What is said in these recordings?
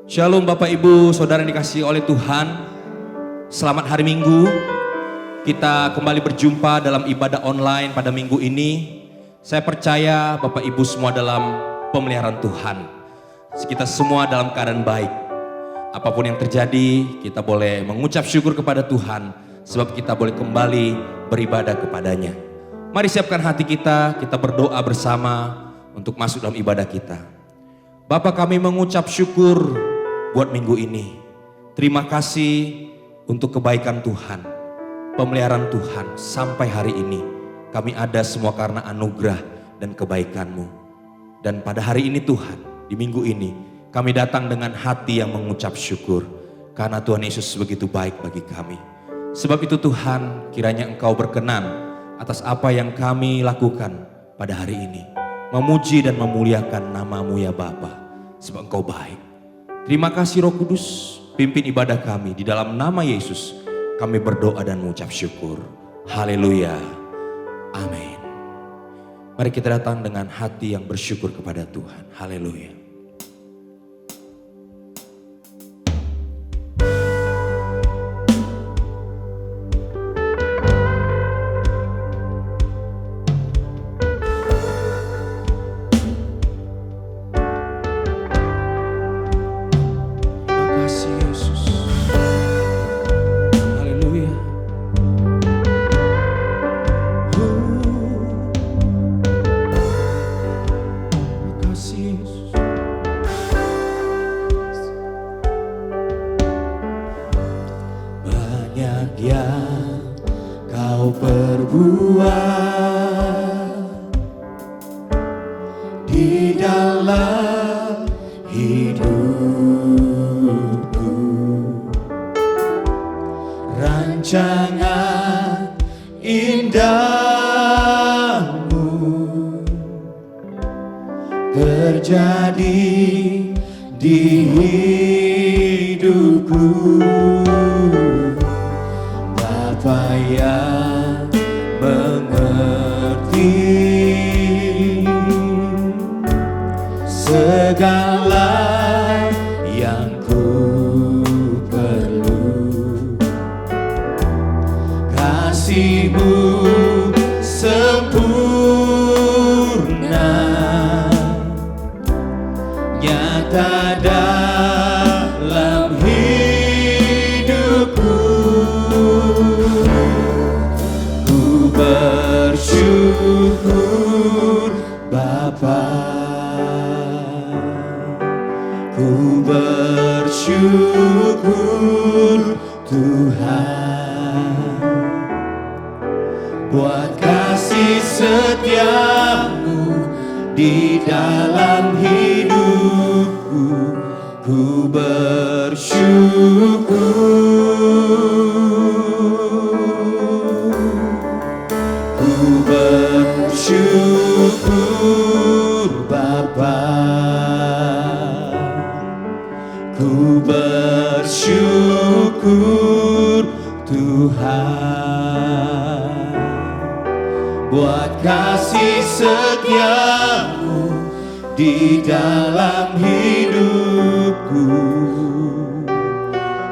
Shalom Bapak Ibu Saudara yang dikasihi oleh Tuhan. Selamat hari Minggu. Kita kembali berjumpa dalam ibadah online pada minggu ini. Saya percaya Bapak Ibu semua dalam pemeliharaan Tuhan. Kita semua dalam keadaan baik. Apapun yang terjadi, kita boleh mengucap syukur kepada Tuhan. Sebab kita boleh kembali beribadah kepadanya. Mari siapkan hati kita berdoa bersama untuk masuk dalam ibadah kita. Bapa, kami mengucap syukur buat minggu ini. Terima kasih untuk kebaikan Tuhan, pemeliharaan Tuhan sampai hari ini. Kami ada semua karena anugerah dan kebaikan-Mu. Dan pada hari ini Tuhan, di minggu ini kami datang dengan hati yang mengucap syukur. Karena Tuhan Yesus begitu baik bagi kami. Sebab itu Tuhan, kiranya Engkau berkenan atas apa yang kami lakukan pada hari ini. Memuji dan memuliakan nama-Mu ya Bapa, sebab Engkau baik. Terima kasih Roh Kudus, pimpin ibadah kami di dalam nama Yesus. Kami berdoa dan mengucap syukur. Haleluya. Amin. Mari kita datang dengan hati yang bersyukur kepada Tuhan. Haleluya. Rancangan indahmu terjadi di hidupku, Bapa yang mengerti segala yang ku kasih-Mu sempurna, nyata dalam hidupku. Ku bersyukur Bapa, ku bersyukur Tuhan, buat kasih setia-Mu di dalam hidupku. Ku bersyukur, ku bersyukur Bapa, ku bersyukur Tuhan, buat kasih setia-Mu di dalam hidupku.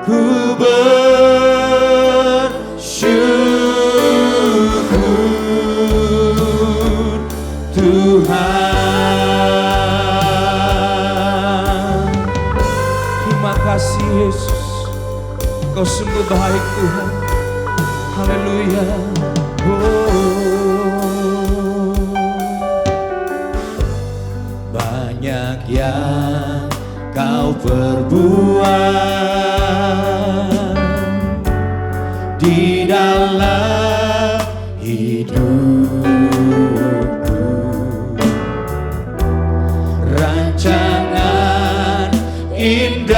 Ku bersyukur Tuhan. Terima kasih Yesus, Engkau sungguh baik Tuhan. Haleluya. Banyak yang Kau perbuat di dalam hidupku, rancangan indahmu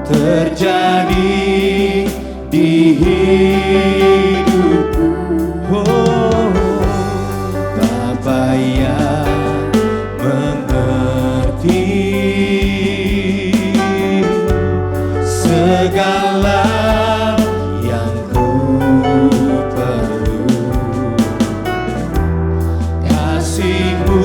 terjadi di hidupku. Bapa yang mengerti segala yang ku perlu, kasih-Mu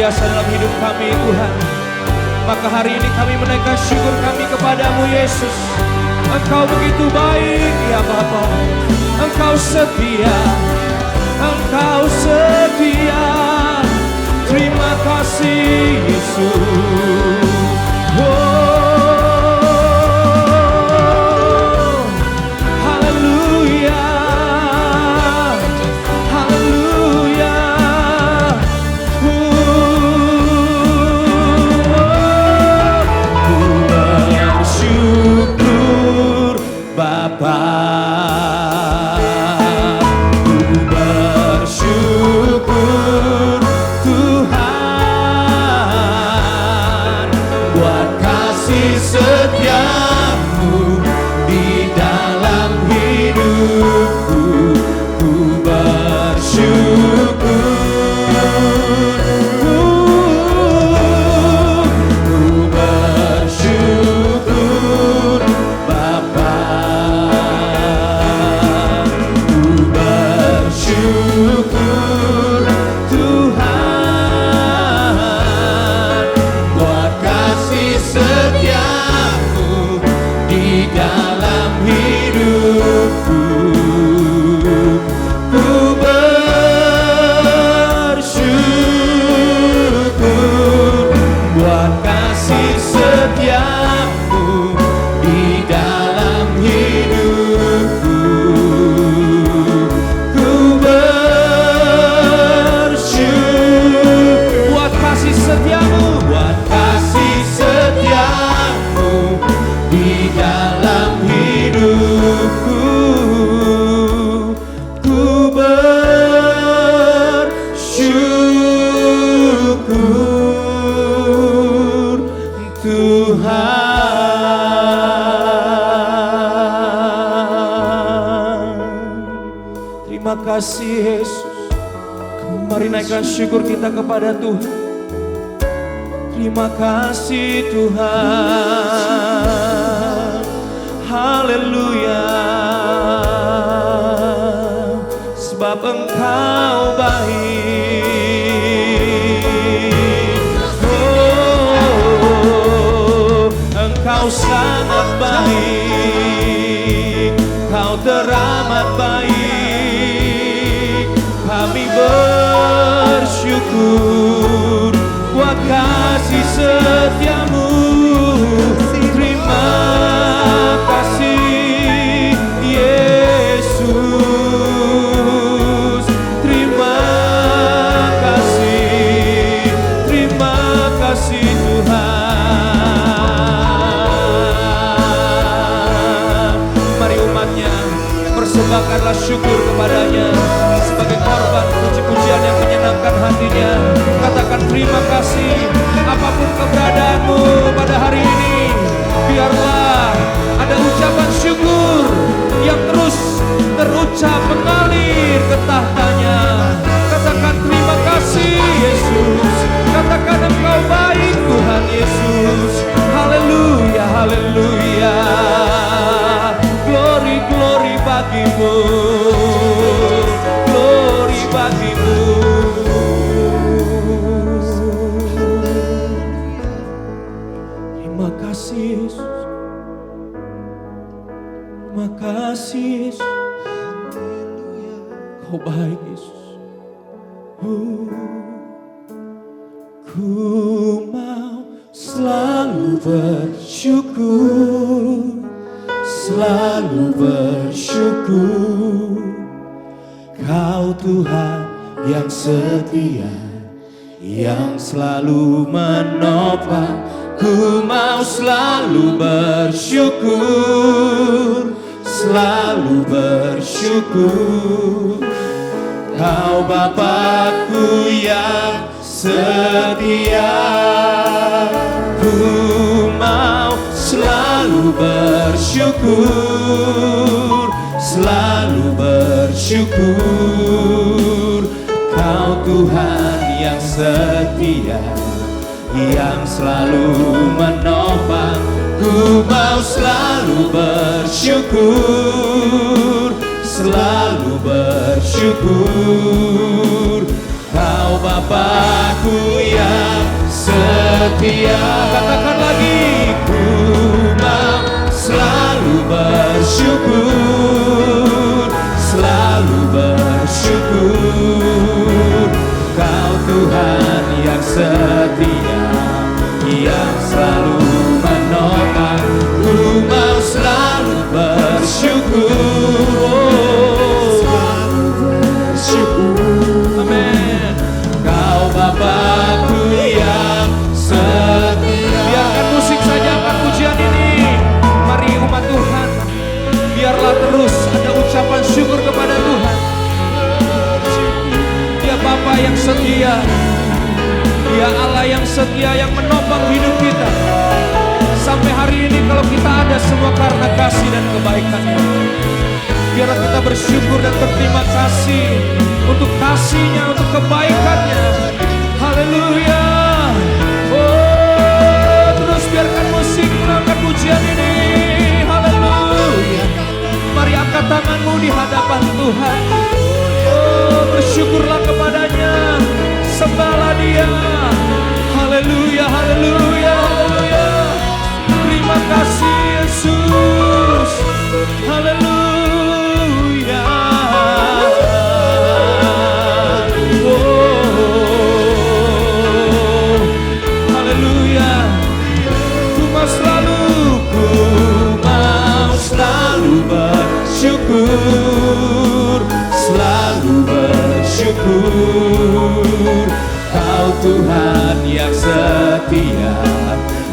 biasa dalam hidup kami Tuhan. Maka hari ini kami menaikkan syukur kami kepadamu Yesus. Engkau begitu baik ya Bapa. Engkau setia. Engkau setia. Terima kasih Yesus. Haleluya. Haleluya. Ku bersyukur Bapa. Setiamu di dalam hidupku, ku bersyukur Bapa, ku bersyukur Tuhan buat kasih setia dalam hidupku. Ku bersyukur buat kasih setiamu di dalam hidupku. Ku bersyukur buat kasih setiamu, buat kasih setiamu di dalam hidupku. Ku bersyukur Tuhan. Terima kasih Yesus. Mari naikkan syukur kita kepada Tuhan. Terima kasih Tuhan. Haleluya. Sebab Engkau baik. Oh, Engkau sangat baik. Kau teramat baik. Kami bersyukur buat kasih setiamu. Terima kasih Yesus. Terima kasih. Terima kasih Tuhan. Mari umatnya persembahkanlah syukur kepadanya sebagai korban puji-pujian yang menyenangkan hatinya. Katakan terima kasih. Apapun keberadaanmu pada hari ini, biarlah ada ucapan syukur yang terus terucap mengalir ke tahtanya. Katakan terima kasih Yesus. Katakan Engkau baik Tuhan Yesus. Haleluya, haleluya. Glory, glory bagimu. Glory bagimu. Terima kasih Yesus. Terima kasih Yesus. Kau baik Yesus. Ku mau selalu bersyukur, selalu bersyukur. Kau Tuhan yang setia, yang selalu menopang. Ku mau selalu bersyukur, selalu bersyukur. Kau Bapakku yang setia. Ku mau selalu bersyukur, selalu bersyukur. Kau Tuhan yang setia, yang selalu menopang. Ku mau selalu bersyukur, selalu bersyukur. Kau Bapa-Ku yang setia. Katakan lagi, Ku mau selalu bersyukur, selalu bersyukur. Kau Tuhan yang setia, yang selalu menopang. Ku mau selalu bersyukur, selalu bersyukur. amin. Kau Bapa-Ku yang setia. Biarkan musik saja angkat pujian ini. Mari umat Tuhan, biarlah terus ada ucapan syukur kepada Tuhan. Dia Bapa yang setia, Dia Allah yang setia, yang menopang hidup kita. Sampai hari ini kalau kita ada semua karena kasih dan kebaikan-Nya. Biarlah kita bersyukur dan berterima kasih untuk kasih-Nya, untuk kebaikan-Nya. Haleluya. Oh, terus biarkan musik mengangkat pujian ini. Haleluya. Mari angkat tanganmu di hadapan Tuhan. Oh, bersyukurlah kepada-Nya. Sembahlah Dia. Haleluya, haleluya, haleluya. Terima kasih Yesus. Haleluya. Oh, haleluya. Ku mau selalu bersyukur, selalu bersyukur. Kau Tuhan yang setia,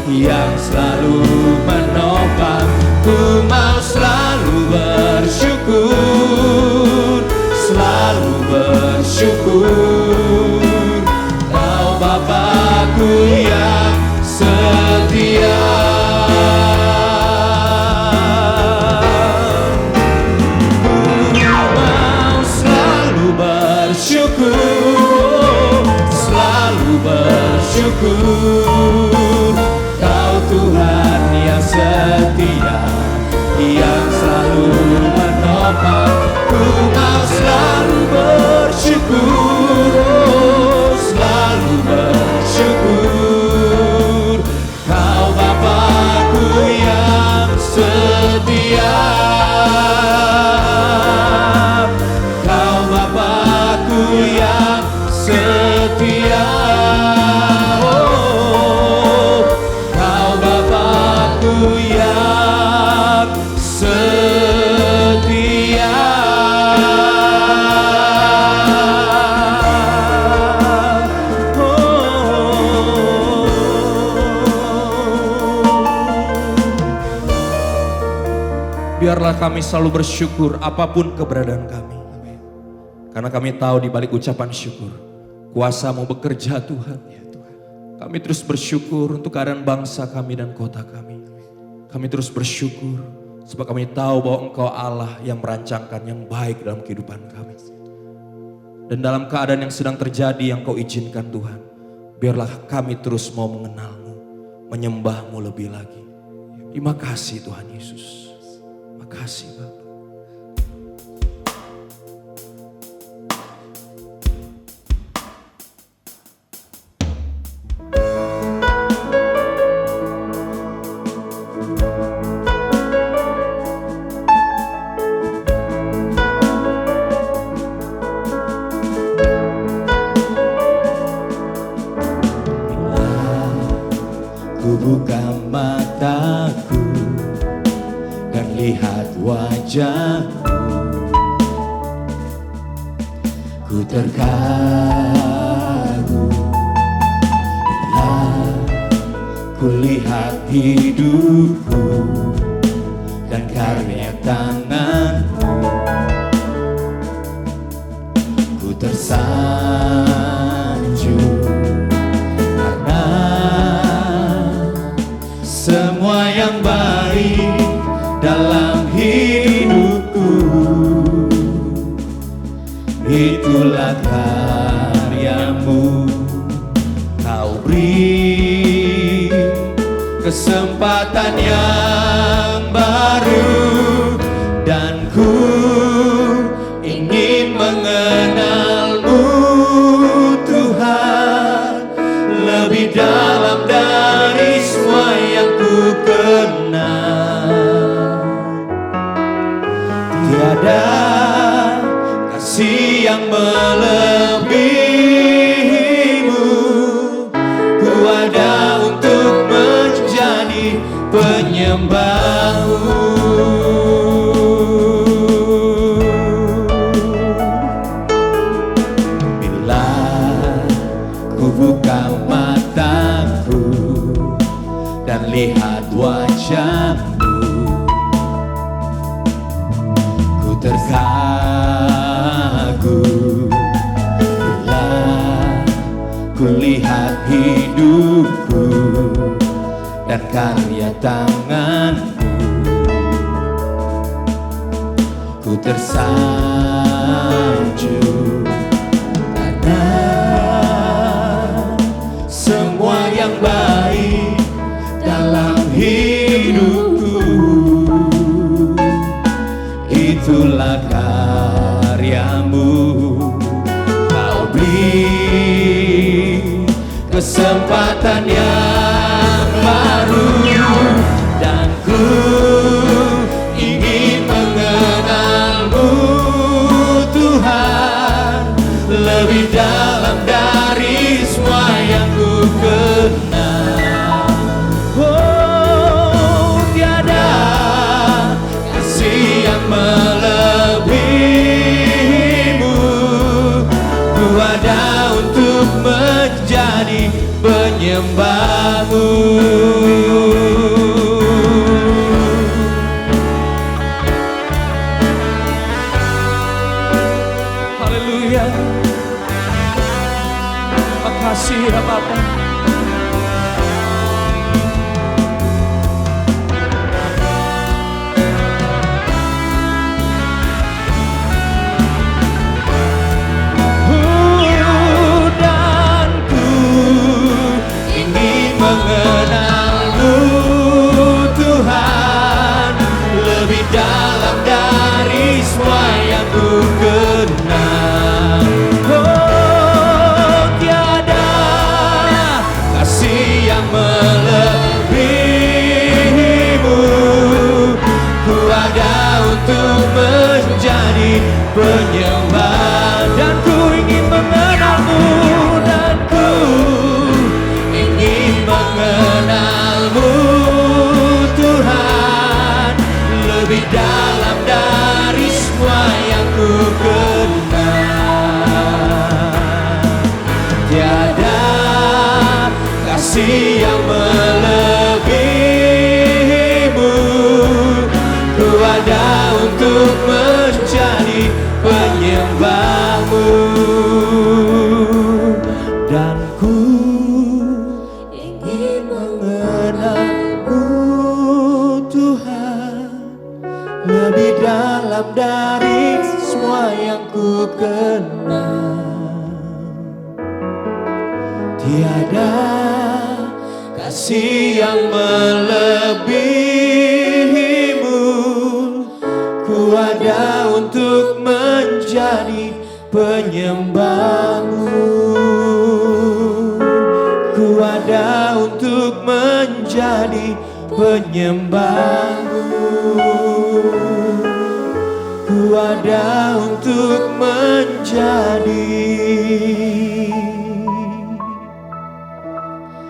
yang selalu menopang. Ku mau selalu bersyukur, selalu bersyukur. Kau Bapa-Ku yang setia. Bersyukur, Kau Tuhan yang setia, yang selalu menopang. Ku mau selalu bersyukur, selalu bersyukur. Kau Bapa-Ku yang setia, Kau Bapa-Ku yang setia. Biarlah kami selalu bersyukur apapun keberadaan kami. Karena kami tahu di balik ucapan syukur, kuasa-Mu bekerja Tuhan. Kami terus bersyukur untuk keadaan bangsa kami dan kota kami. Kami terus bersyukur sebab kami tahu bahwa Engkau Allah yang merancangkan yang baik dalam kehidupan kami. Dan dalam keadaan yang sedang terjadi yang Kau izinkan Tuhan, biarlah kami terus mau mengenal-Mu, menyembah-Mu lebih lagi. Terima kasih Tuhan Yesus. Terima kasih Bapa. Ku buka mataku dan lihat wajah-Mu, ku terkagum bila ku lihat hidupku dan karya tangan-Mu. Ku tersanjung karena semua yang baik dalam hidupku, itulah karya-Mu. Kau beri kesempatan yang baru dan ku ingin mengenal-Mu Tuhan. ada untuk menjadi penyembah-Mu. Bila ku buka mataku dan lihat wajah-Mu, ku terkagum. Bila ku lihat hidupku dan karya tangan-Mu, ku tersanjung karena semua yang baik dalam hidupku itulah karya-Mu. Kau beri kesempatan yang baru dan ku ingin mengenal-Mu Tuhan lebih dalam dari semua yang ku kenal. Oh, tiada kasih yang melebihi-Mu. Ku ada untuk menjadi penyembah-Mu. Haleluya. Makasih ya Bapa. Dan ku ingin mengenal-Mu Tuhan lebih dalam dari semua yang ku kenal. Oh, tiada kasih yang melebihi-Mu. Ku ada untuk menjadi penyembah dan ku ingin mengenal-Mu dan ku ingin mengenal-Mu Tuhan lebih dalam dari semua yang ku kenal. Tiada kasih yang melebihi-Mu. Ku ada untuk menjadi penyembah-Mu dan ku ingin mengenal-Mu Tuhan lebih dalam dari semua yang ku kenal. Tiada kasih yang melebihi-Mu. Ku ada untuk menjadi penyembah-Mu. Ku ada untuk menjadi penyembah-Mu. Ku ada untuk menjadi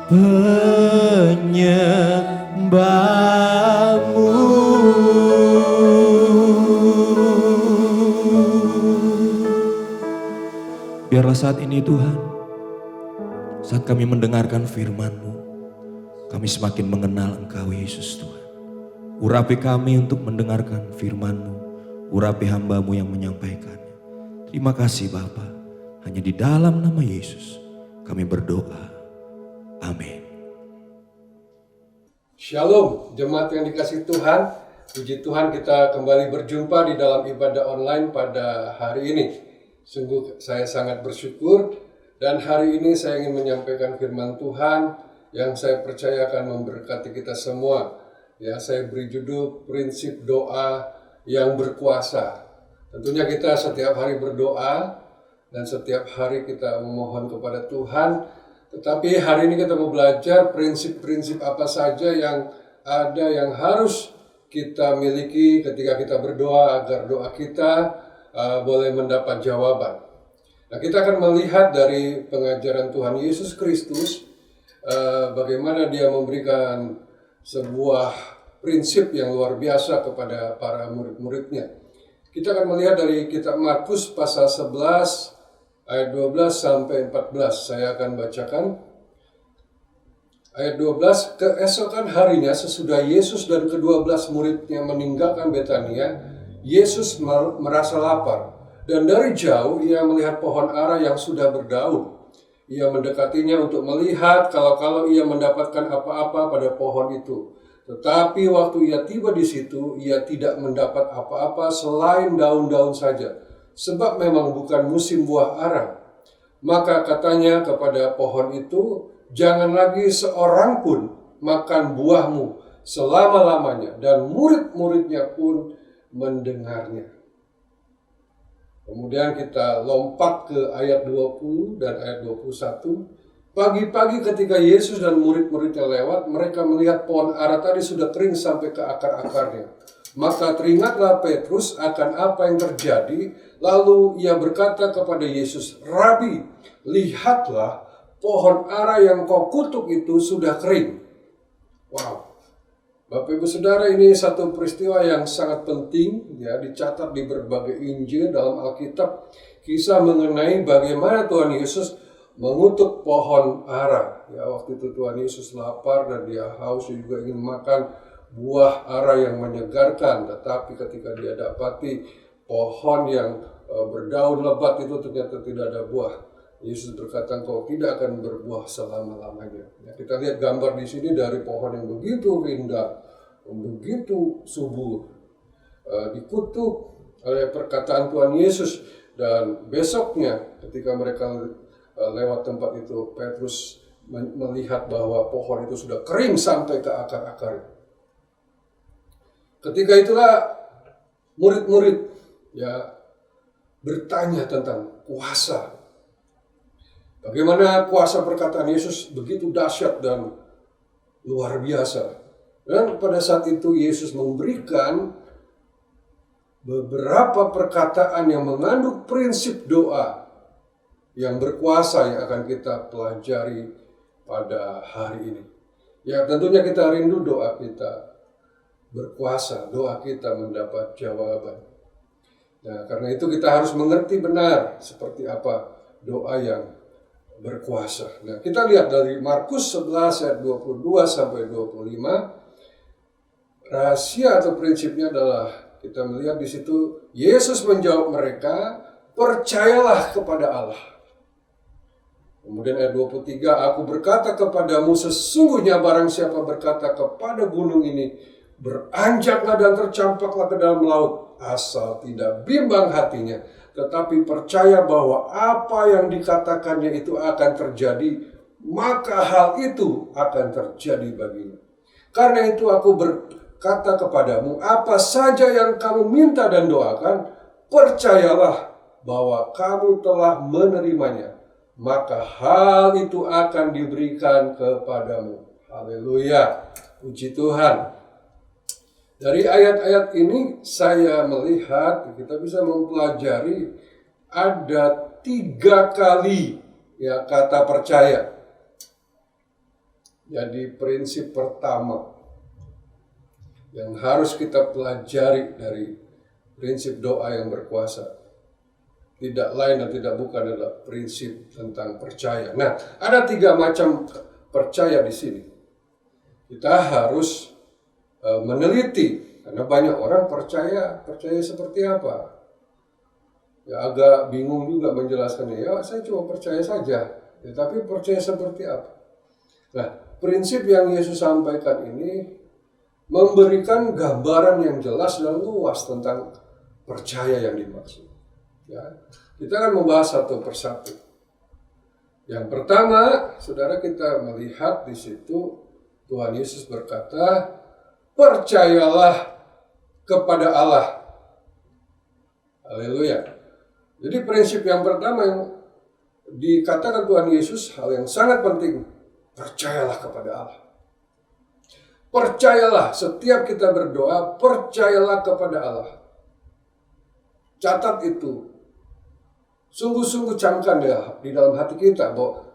penyembah-Mu. Biarlah saat ini Tuhan, saat kami mendengarkan firman-Mu, kami semakin mengenal Engkau Yesus Tuhan. Urapi kami untuk mendengarkan firman-Mu, urapi hamba-Mu yang menyampaikannya. Terima kasih Bapa, hanya di dalam nama Yesus kami berdoa. Amin. Shalom, jemaat yang dikasihi Tuhan. Puji Tuhan kita kembali berjumpa di dalam ibadah online pada hari ini. Sungguh saya sangat bersyukur dan hari ini saya ingin menyampaikan firman Tuhan yang saya percaya akan memberkati kita semua. Ya, saya beri judul prinsip doa yang berkuasa. Tentunya kita setiap hari berdoa dan setiap hari kita memohon kepada Tuhan. Tetapi hari ini kita mau belajar prinsip-prinsip apa saja yang ada yang harus kita miliki ketika kita berdoa agar doa kita boleh mendapat jawaban. Nah, kita akan melihat dari pengajaran Tuhan Yesus Kristus bagaimana dia memberikan sebuah prinsip yang luar biasa kepada para murid-muridnya. Kita akan melihat dari kitab Markus pasal 11 ayat 12 sampai 14. Saya akan bacakan. Ayat 12, keesokan harinya sesudah Yesus dan ke-12 muridnya meninggalkan Betania, Yesus merasa lapar. Dan dari jauh ia melihat pohon ara yang sudah berdaun. Ia mendekatinya untuk melihat kalau ia mendapatkan apa-apa pada pohon itu. Tetapi waktu ia tiba di situ, ia tidak mendapat apa-apa selain daun-daun saja. Sebab memang bukan musim buah ara. Maka katanya kepada pohon itu, jangan lagi seorang pun makan buahmu selama-lamanya. Dan murid-muridnya pun mendengarnya. Kemudian kita lompat ke ayat 20 dan ayat 21. Pagi-pagi ketika Yesus dan murid-muridnya lewat, mereka melihat pohon ara tadi sudah kering sampai ke akar-akarnya. Maka teringatlah Petrus akan apa yang terjadi. Lalu ia berkata kepada Yesus, Rabi, lihatlah pohon ara yang kau kutuk itu sudah kering. Wow. Bapak Ibu Saudara, ini satu peristiwa yang sangat penting, ya, dicatat di berbagai Injil dalam Alkitab, kisah mengenai bagaimana Tuhan Yesus mengutuk pohon ara. Ya, waktu itu Tuhan Yesus lapar dan dia haus, dia juga ingin makan buah ara yang menyegarkan, tetapi ketika dia dapati pohon yang berdaun lebat itu ternyata tidak ada buah. Yesus berkata, kau tidak akan berbuah selama-lamanya. Ya, kita lihat gambar di sini dari pohon yang begitu indah, begitu subur, dikutuk oleh perkataan Tuhan Yesus. Dan besoknya ketika mereka lewat tempat itu, Petrus melihat bahwa pohon itu sudah kering sampai ke akar-akarnya. Ketika itulah murid-murid ya bertanya tentang kuasa. Bagaimana kuasa perkataan Yesus begitu dahsyat dan luar biasa. Dan pada saat itu Yesus memberikan beberapa perkataan yang mengandung prinsip doa yang berkuasa yang akan kita pelajari pada hari ini. Ya, tentunya kita rindu doa kita berkuasa, doa kita mendapat jawaban. Nah, karena itu kita harus mengerti benar seperti apa doa yang berkuasa. Nah, kita lihat dari Markus 11 ayat 22 sampai 25. Rahasia atau prinsipnya adalah kita melihat di situ Yesus menjawab mereka, percayalah kepada Allah. Kemudian ayat 23, aku berkata kepadamu sesungguhnya barang siapa berkata kepada gunung ini, beranjaklah dan tercampaklah ke dalam laut, asal tidak bimbang hatinya, tetapi percaya bahwa apa yang dikatakannya itu akan terjadi, maka hal itu akan terjadi baginya. Karena itu aku berkata kepadamu, apa saja yang kamu minta dan doakan, percayalah bahwa kamu telah menerimanya, maka hal itu akan diberikan kepadamu. Haleluya, puji Tuhan. Dari ayat-ayat ini saya melihat kita bisa mempelajari ada 3 kali ya kata percaya. Jadi prinsip pertama yang harus kita pelajari dari prinsip doa yang berkuasa, tidak lain dan tidak bukan adalah prinsip tentang percaya. Nah, ada 3 macam percaya di sini. Kita harus meneliti, karena banyak orang percaya seperti apa. Ya agak bingung juga menjelaskannya. Ya saya cuma percaya saja, ya, tapi percaya seperti apa? Nah, prinsip yang Yesus sampaikan ini memberikan gambaran yang jelas dan luas tentang percaya yang dimaksud. Ya, kita akan membahas satu persatu. Yang pertama, saudara, kita melihat di situ Tuhan Yesus berkata, percayalah kepada Allah. Haleluya. Jadi prinsip yang pertama yang dikatakan Tuhan Yesus, hal yang sangat penting, percayalah kepada Allah. Percayalah, setiap kita berdoa, percayalah kepada Allah. Catat itu. Sungguh-sungguh camkan di dalam hati kita bahwa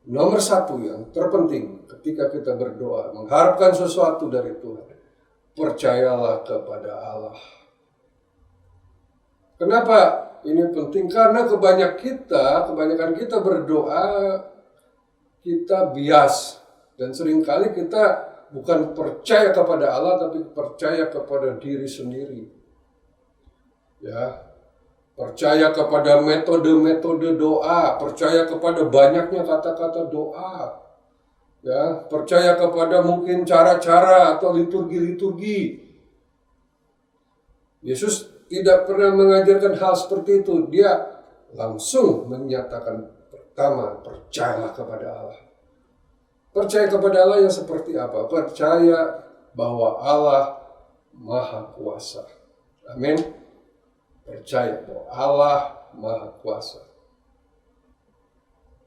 nomor satu yang terpenting ketika kita berdoa, mengharapkan sesuatu dari Tuhan, percayalah kepada Allah. Kenapa ini penting? Karena kebanyakan kita berdoa, kita bias. Dan seringkali kita bukan percaya kepada Allah, tapi percaya kepada diri sendiri. Ya, percaya kepada metode-metode doa, percaya kepada banyaknya kata-kata doa. Ya, percaya kepada mungkin cara-cara atau liturgi-liturgi. Yesus tidak pernah mengajarkan hal seperti itu. Dia langsung menyatakan pertama, percayalah kepada Allah. Percaya kepada Allah yang seperti apa? Percaya bahwa Allah Maha Kuasa. Amin. Percaya bahwa Allah Maha Kuasa.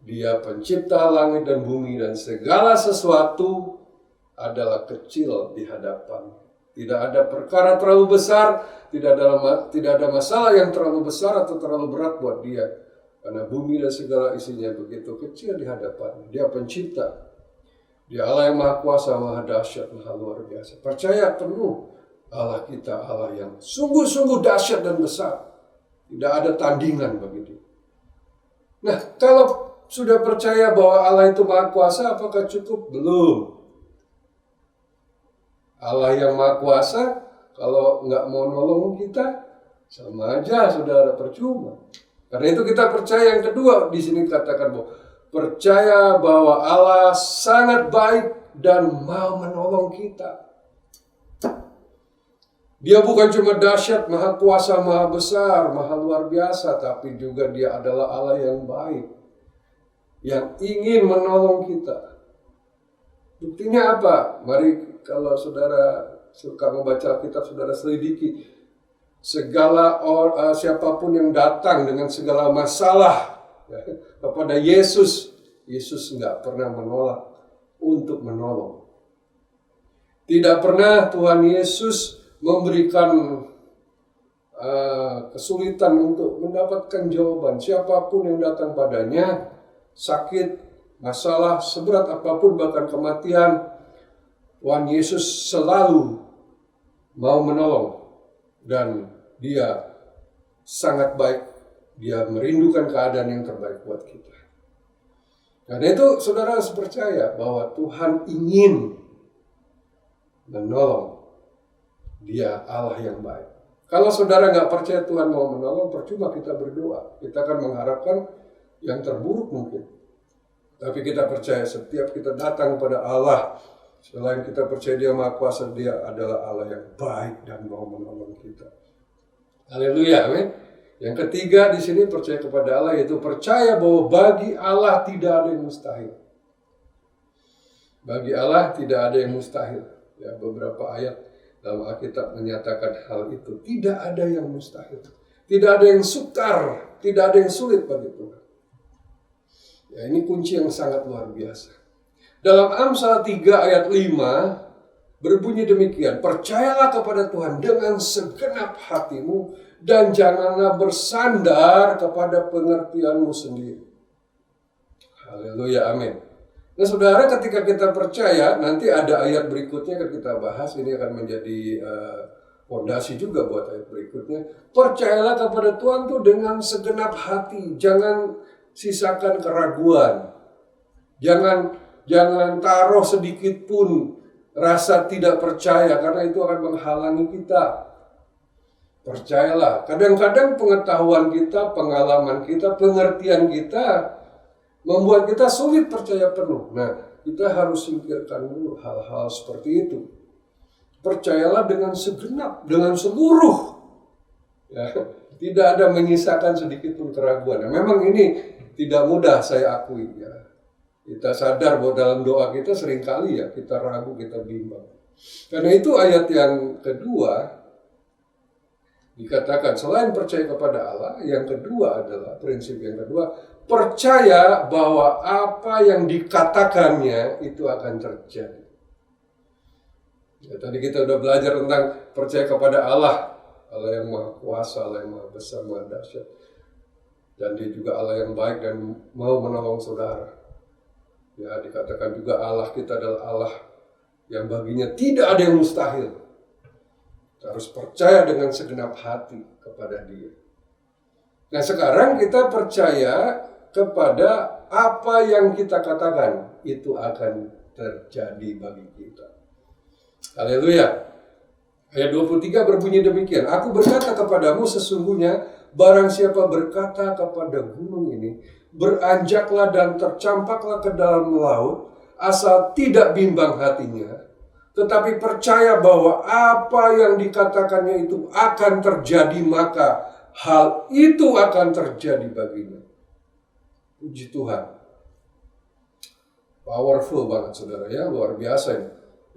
Dia pencipta langit dan bumi, dan segala sesuatu adalah kecil di hadapan. Tidak ada perkara terlalu besar, tidak ada masalah yang terlalu besar atau terlalu berat buat dia. Karena bumi dan segala isinya begitu kecil di hadapan. Dia pencipta. Dia Allah yang Maha Kuasa, Maha Dahsyat, Maha Luar Biasa. Percaya penuh Allah kita, Allah yang sungguh-sungguh dahsyat dan besar. Tidak ada tandingan bagi dia. Nah, kalau sudah percaya bahwa Allah itu Maha Kuasa, apakah cukup? Belum. Allah yang Maha Kuasa, kalau nggak mau nolong kita, sama aja saudara, percuma. Karena itu kita percaya yang kedua, di sini katakan bahwa percaya bahwa Allah sangat baik dan mau menolong kita. Dia bukan cuma dahsyat, Maha Kuasa, Maha Besar, Maha Luar Biasa, tapi juga dia adalah Allah yang baik, yang ingin menolong kita. Buktinya apa? Mari, kalau saudara suka membaca Alkitab, saudara selidiki. Siapapun yang datang dengan segala masalah kepada Yesus, Yesus nggak pernah menolak untuk menolong. Tidak pernah Tuhan Yesus memberikan kesulitan untuk mendapatkan jawaban. Siapapun yang datang padanya, sakit, masalah, seberat apapun, bahkan kematian, Tuhan Yesus selalu mau menolong. Dan dia sangat baik. Dia merindukan keadaan yang terbaik buat kita. Karena itu saudara harus percaya bahwa Tuhan ingin menolong. Dia Allah yang baik. Kalau saudara nggak percaya Tuhan mau menolong, percuma kita berdoa. Kita akan mengharapkan yang terburuk mungkin. Tapi kita percaya setiap kita datang kepada Allah, selain kita percaya Dia Maha Kuasa, Dia adalah Allah yang baik dan mau menolong kita. Haleluya, amin. Yang ketiga di sini percaya kepada Allah, yaitu percaya bahwa bagi Allah tidak ada yang mustahil. Bagi Allah tidak ada yang mustahil. Ya, beberapa ayat dalam Alkitab menyatakan hal itu. Tidak ada yang mustahil. Tidak ada yang sukar. Tidak ada yang sulit bagi Tuhan. Ya, ini kunci yang sangat luar biasa. Dalam Amsal 3 ayat 5 berbunyi demikian. Percayalah kepada Tuhan dengan segenap hatimu dan janganlah bersandar kepada pengertianmu sendiri. Haleluya, amin. Nah saudara, ketika kita percaya, nanti ada ayat berikutnya akan kita bahas. Ini akan menjadi fondasi juga buat ayat berikutnya. Percayalah kepada Tuhan tuh dengan segenap hati. Jangan sisakan keraguan. Jangan taruh sedikit pun rasa tidak percaya, karena itu akan menghalangi kita. Percayalah. Kadang-kadang pengetahuan kita, pengalaman kita, pengertian kita membuat kita sulit percaya penuh. Nah, kita harus singkirkan dulu hal-hal seperti itu. Percayalah dengan segenap, dengan seluruh. Ya, tidak ada menyisakan sedikit pun keraguan. Nah, memang ini tidak mudah, saya akui. Ya. Kita sadar bahwa dalam doa kita seringkali ya kita ragu, kita bimbang. Karena itu ayat yang kedua dikatakan selain percaya kepada Allah, yang kedua adalah prinsip yang kedua, percaya bahwa apa yang dikatakannya itu akan terjadi. Ya, tadi kita udah belajar tentang percaya kepada Allah, Allah yang Maha Kuasa, Allah yang Maha Besar, Maha Dahsyat. Dan Dia juga Allah yang baik dan mau menolong saudara. Ya, dikatakan juga Allah kita adalah Allah yang baginya tidak ada yang mustahil. Kita harus percaya dengan segenap hati kepada Dia. Nah, sekarang kita percaya kepada apa yang kita katakan itu akan terjadi bagi kita. Haleluya. Ayat 23 berbunyi demikian. Aku berkata kepadamu, sesungguhnya barang siapa berkata kepada gunung ini, beranjaklah dan tercampaklah ke dalam laut, asal tidak bimbang hatinya, tetapi percaya bahwa apa yang dikatakannya itu akan terjadi, maka hal itu akan terjadi baginya. Puji Tuhan. Powerful banget saudara ya, luar biasa ini.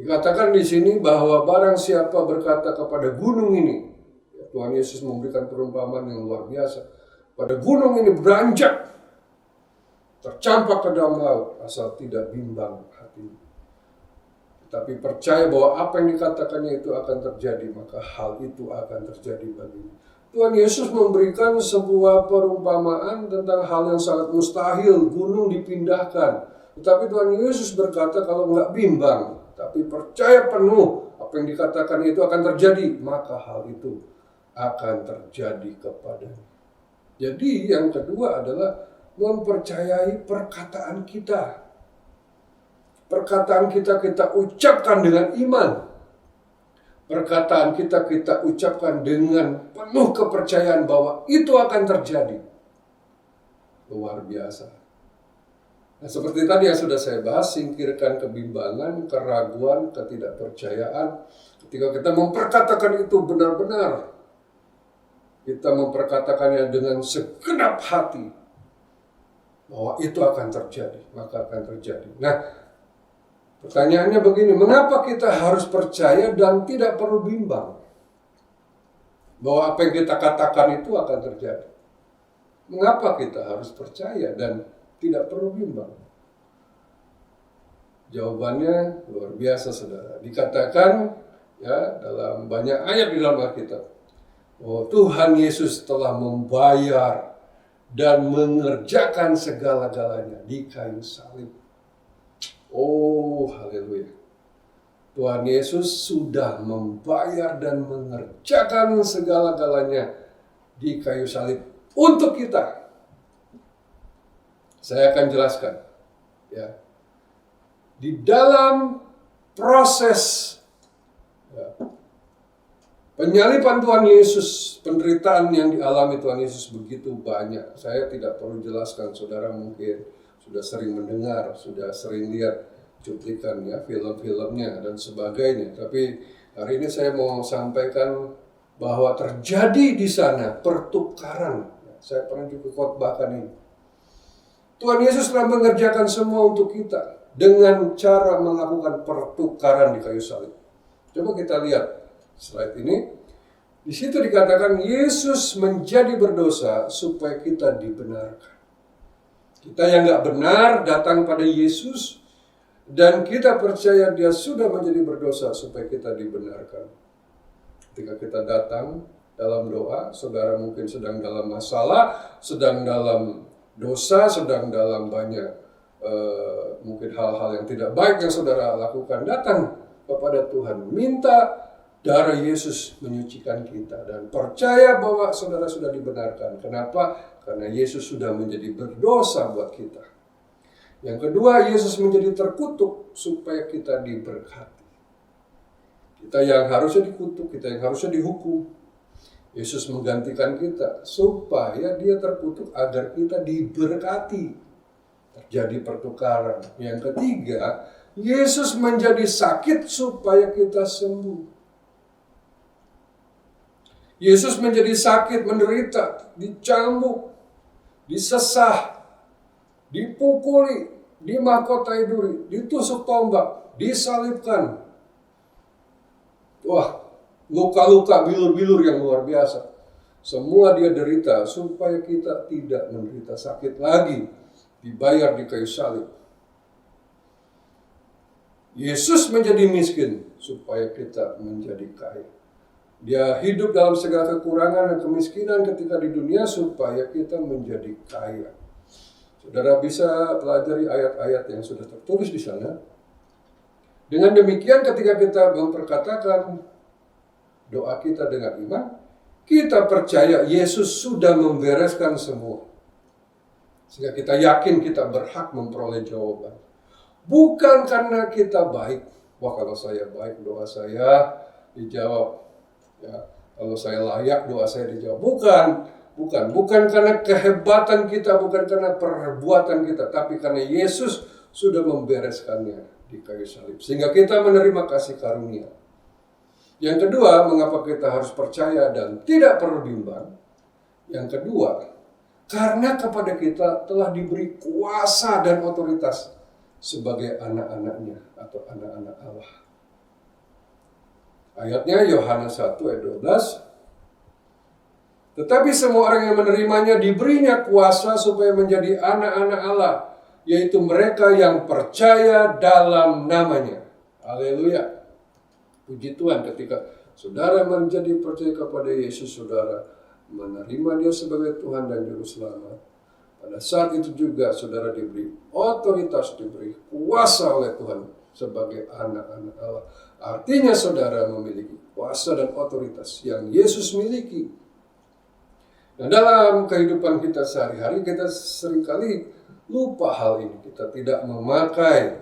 Dikatakan di sini bahwa barang siapa berkata kepada gunung ini, ya, Tuhan Yesus memberikan perumpamaan yang luar biasa. Pada gunung ini beranjak, tercampak ke dalam laut, asal tidak bimbang hatinya. Tapi percaya bahwa apa yang dikatakannya itu akan terjadi, maka hal itu akan terjadi baginya. Tuhan Yesus memberikan sebuah perumpamaan tentang hal yang sangat mustahil, gunung dipindahkan. Tetapi Tuhan Yesus berkata kalau nggak bimbang, tapi percaya penuh apa yang dikatakan itu akan terjadi, maka hal itu akan terjadi kepadanya. Jadi yang kedua adalah mempercayai perkataan kita. Perkataan kita ucapkan dengan iman. Perkataan kita ucapkan dengan penuh kepercayaan bahwa itu akan terjadi. Luar biasa. Nah, seperti tadi yang sudah saya bahas, singkirkan kebimbangan, keraguan, ketidakpercayaan. Ketika kita memperkatakan itu benar-benar, kita memperkatakannya dengan segenap hati, bahwa itu akan terjadi, maka akan terjadi. Nah, pertanyaannya begini, mengapa kita harus percaya dan tidak perlu bimbang bahwa apa yang kita katakan itu akan terjadi? Mengapa kita harus percaya dan tidak perlu bimbang? Jawabannya luar biasa saudara. Dikatakan ya dalam banyak ayat di dalam Alkitab, oh Tuhan Yesus telah membayar dan mengerjakan segala-galanya di kayu salib. Oh haleluya. Tuhan Yesus sudah membayar dan mengerjakan segala-galanya di kayu salib untuk kita. Saya akan jelaskan ya. Di dalam proses ya, penyaliban Tuhan Yesus, penderitaan yang dialami Tuhan Yesus begitu banyak. Saya tidak perlu jelaskan, saudara mungkin sudah sering mendengar, sudah sering lihat cuplikan ya, film-filmnya dan sebagainya. Tapi hari ini saya mau sampaikan bahwa terjadi di sana pertukaran. Saya pernah juga khotbahkan ini. Tuhan Yesus telah mengerjakan semua untuk kita dengan cara melakukan pertukaran di kayu salib. Coba kita lihat slide ini. Di situ dikatakan Yesus menjadi berdosa supaya kita dibenarkan. Kita yang nggak benar datang pada Yesus dan kita percaya Dia sudah menjadi berdosa supaya kita dibenarkan. Ketika kita datang dalam doa, saudara mungkin sedang dalam masalah, sedang dalam dosa, sedang dalam banyak mungkin hal-hal yang tidak baik yang saudara lakukan, datang kepada Tuhan, minta darah Yesus menyucikan kita dan percaya bahwa saudara sudah dibenarkan. Kenapa? Karena Yesus sudah menjadi berdosa buat kita. Yang kedua, Yesus menjadi terkutuk supaya kita diberkati. Kita yang harusnya dikutuk, kita yang harusnya dihukum. Yesus menggantikan kita supaya Dia terkutuk agar kita diberkati. Terjadi pertukaran. Yang ketiga, Yesus menjadi sakit supaya kita sembuh. Yesus menjadi sakit, menderita, dicambuk, disesah, dipukuli, dimahkotai duri, ditusuk tombak, disalibkan. Wah, luka-luka, bilur-bilur yang luar biasa. Semua Dia derita supaya kita tidak menderita sakit lagi. Dibayar di kayu salib. Yesus menjadi miskin supaya kita menjadi kaya. Dia hidup dalam segala kekurangan dan kemiskinan ketika di dunia supaya kita menjadi kaya. Saudara bisa pelajari ayat-ayat yang sudah tertulis di sana. Dengan demikian ketika kita memperkatakan doa kita dengan iman, kita percaya Yesus sudah membereskan semua. Sehingga kita yakin kita berhak memperoleh jawaban. Bukan karena kita baik. Wah, kalau saya baik, doa saya dijawab. Ya, kalau saya layak, doa saya dijawab. Bukan karena kehebatan kita, bukan karena perbuatan kita, tapi karena Yesus sudah membereskannya di kayu salib. Sehingga kita menerima kasih karunia. Yang kedua, mengapa kita harus percaya dan tidak perlu bimbang? Yang kedua, karena kepada kita telah diberi kuasa dan otoritas sebagai anak-anaknya atau anak-anak Allah. Ayatnya Yohanes 1 ayat 12. Tetapi semua orang yang menerimanya diberinya kuasa supaya menjadi anak-anak Allah, yaitu mereka yang percaya dalam namanya. Haleluya. Puji Tuhan, ketika saudara menjadi percaya kepada Yesus, saudara menerima Dia sebagai Tuhan dan Juru Selamat. Pada saat itu juga saudara diberi otoritas, diberi kuasa oleh Tuhan sebagai anak-anak Allah. Artinya saudara memiliki kuasa dan otoritas yang Yesus miliki. Nah, dalam kehidupan kita sehari-hari kita seringkali lupa hal ini. Kita tidak memakai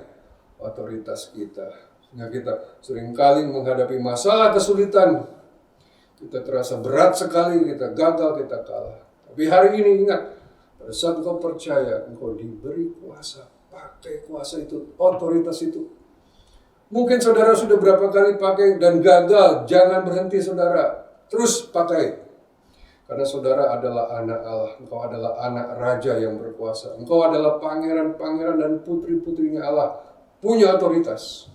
otoritas kita. Sehingga kita seringkali menghadapi masalah kesulitan. Kita terasa berat sekali, kita gagal, kita kalah. Tapi hari ini ingat, pada saat engkau percaya, engkau diberi kuasa. Pakai kuasa itu, otoritas itu. Mungkin saudara sudah berapa kali pakai dan gagal. Jangan berhenti saudara. Terus pakai. Karena saudara adalah anak Allah. Engkau adalah anak raja yang berkuasa. Engkau adalah pangeran-pangeran dan putri-putrinya Allah. Punya otoritas.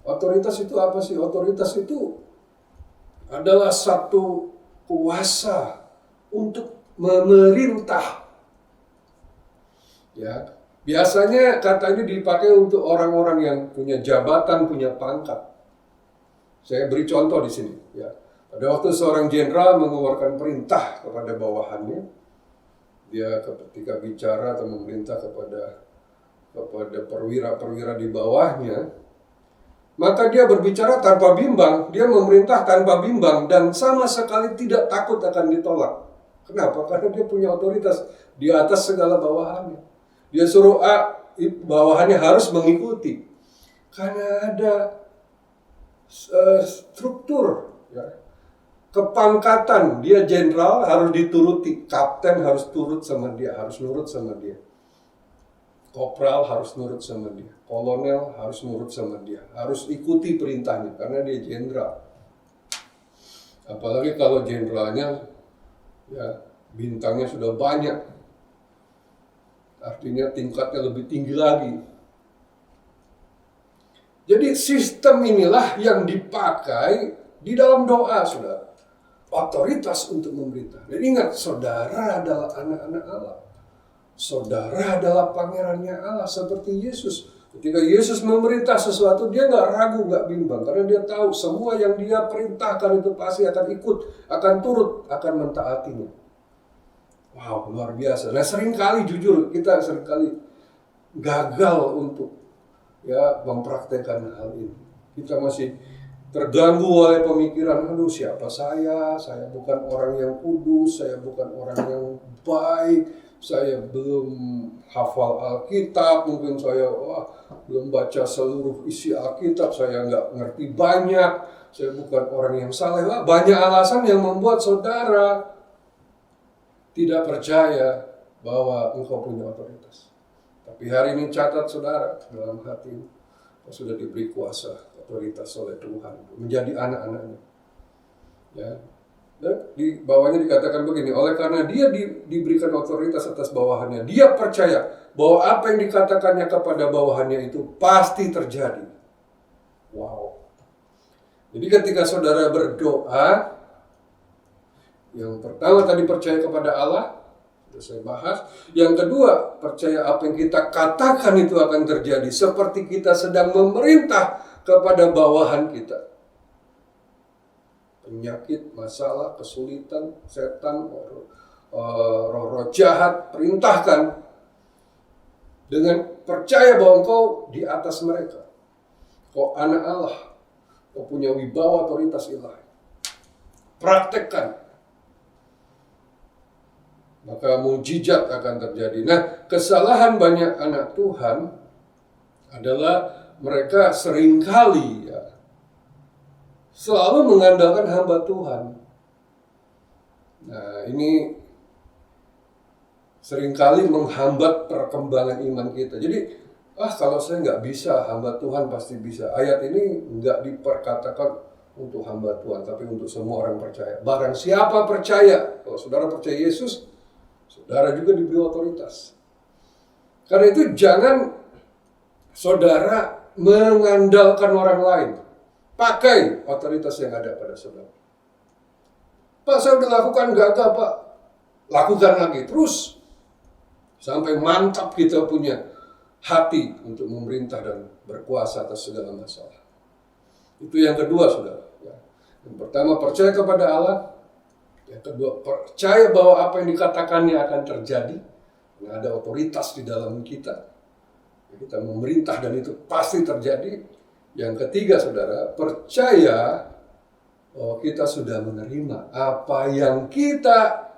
Otoritas itu apa sih? Otoritas itu adalah satu kuasa untuk memerintah. Ya, biasanya kata ini dipakai untuk orang-orang yang punya jabatan, punya pangkat. Saya beri contoh di sini. Ya, pada waktu seorang jenderal mengeluarkan perintah kepada bawahannya, dia ketika bicara atau memerintah kepada perwira-perwira di bawahnya, maka dia berbicara tanpa bimbang, dia memerintah tanpa bimbang, dan sama sekali tidak takut akan ditolak. Kenapa? Karena dia punya otoritas di atas segala bawahannya. Dia suruh A, bawahannya harus mengikuti. Karena ada struktur, ya. Kepangkatan, dia jenderal harus dituruti, kapten harus turut sama dia, harus nurut sama dia. Kopral harus nurut sama dia, kolonel harus nurut sama dia, harus ikuti perintahnya karena dia jenderal. Apalagi kalau jenderalnya ya bintangnya sudah banyak, artinya tingkatnya lebih tinggi lagi. Jadi sistem inilah yang dipakai di dalam doa, saudara. Otoritas untuk memerintah. Dan ingat, saudara adalah anak-anak Allah. Saudara adalah pangerannya Allah seperti Yesus. Ketika Yesus memerintah sesuatu, dia nggak ragu, nggak bimbang. Karena dia tahu semua yang dia perintahkan itu pasti akan ikut, akan turut, akan mentaatinya. Wow, luar biasa. Nah, seringkali jujur, kita seringkali gagal untuk ya mempraktekkan hal ini. Kita masih terganggu oleh pemikiran, aduh siapa saya bukan orang yang kudus, saya bukan orang yang baik, saya belum hafal Alkitab, mungkin saya belum baca seluruh isi Alkitab, saya nggak ngerti banyak, saya bukan orang yang saleh. Banyak alasan yang membuat saudara tidak percaya bahwa engkau punya otoritas. Tapi hari ini catat saudara dalam hati, kau sudah diberi kuasa, otoritas oleh Tuhan menjadi anak-anaknya. Ya. Dan di bawahnya dikatakan begini, oleh karena dia diberikan otoritas atas bawahannya, dia percaya bahwa apa yang dikatakannya kepada bawahannya itu pasti terjadi. Wow. Jadi ketika saudara berdoa, yang pertama tadi percaya kepada Allah, sudah saya bahas. Yang kedua, percaya apa yang kita katakan itu akan terjadi, seperti kita sedang memerintah kepada bawahan kita. Penyakit, masalah, kesulitan, setan, roh-roh jahat, perintahkan dengan percaya bahwa engkau di atas mereka. Kau anak Allah, kau punya wibawa otoritas ilahi. Praktekkan. Maka mujizat akan terjadi. Nah, kesalahan banyak anak Tuhan adalah mereka seringkali selalu mengandalkan hamba Tuhan. Nah, ini seringkali menghambat perkembangan iman kita. Jadi, kalau saya nggak bisa, hamba Tuhan pasti bisa. Ayat ini nggak diperkatakan untuk hamba Tuhan, tapi untuk semua orang percaya. Barang siapa percaya, kalau saudara percaya Yesus, saudara juga diberi otoritas. Karena itu jangan saudara mengandalkan orang lain. Pakai otoritas yang ada pada saudara. Pak, saya udah lakukan gagal, Pak. Lakukan lagi, terus. Sampai mantap kita punya hati untuk memerintah dan berkuasa atas segala masalah. Itu yang kedua, saudara. Yang pertama, percaya kepada Allah. Yang kedua, percaya bahwa apa yang dikatakannya akan terjadi. Karena ada otoritas di dalam kita. Kita memerintah dan itu pasti terjadi. Yang ketiga, saudara, percaya bahwa kita sudah menerima apa yang kita